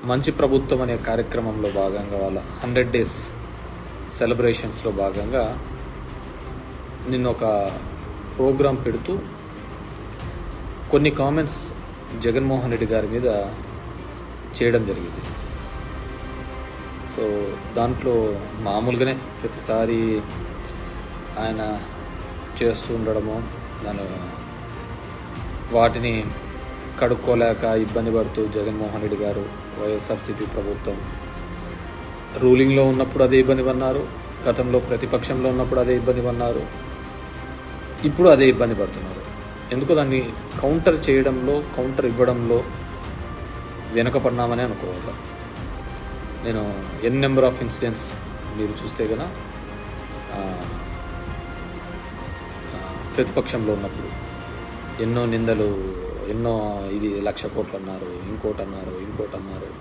మంచి ప్రభుత్వం అనే కార్యక్రమంలో భాగంగా వాళ్ళ 100 డేస్ సెలబ్రేషన్స్లో భాగంగా నిన్న ఒక ప్రోగ్రాం పెడుతూ కొన్ని కామెంట్స్ జగన్మోహన్ రెడ్డి గారి మీద చేయడం జరిగింది. సో దాంట్లో మామూలుగానే ప్రతిసారి ఆయన చేస్తూ ఉండడము, వాటిని కడుక్కోలేక ఇబ్బంది పడుతూ జగన్మోహన్ రెడ్డి గారు, వైఎస్ఆర్సీపీ ప్రభుత్వం రూలింగ్లో ఉన్నప్పుడు అదే ఇబ్బంది పడినారు, గతంలో ప్రతిపక్షంలో ఉన్నప్పుడు అదే ఇబ్బంది పడినారు, ఇప్పుడు అదే ఇబ్బంది పడుతున్నారు. ఎందుకో దాన్ని కౌంటర్ చేయడంలో, కౌంటర్ ఇవ్వడంలో వెనుకపడినామని అనుకోవాలి. నేను నెంబర్ ఆఫ్ ఇన్సిడెంట్స్ మీరు చూస్తే కనుక ప్రతిపక్షంలో ఉన్నప్పుడు ఎన్నో నిందలు, ఎన్నో ఇది 1,00,000 కోట్లు అన్నారు, ఇంకోటి అన్నారు.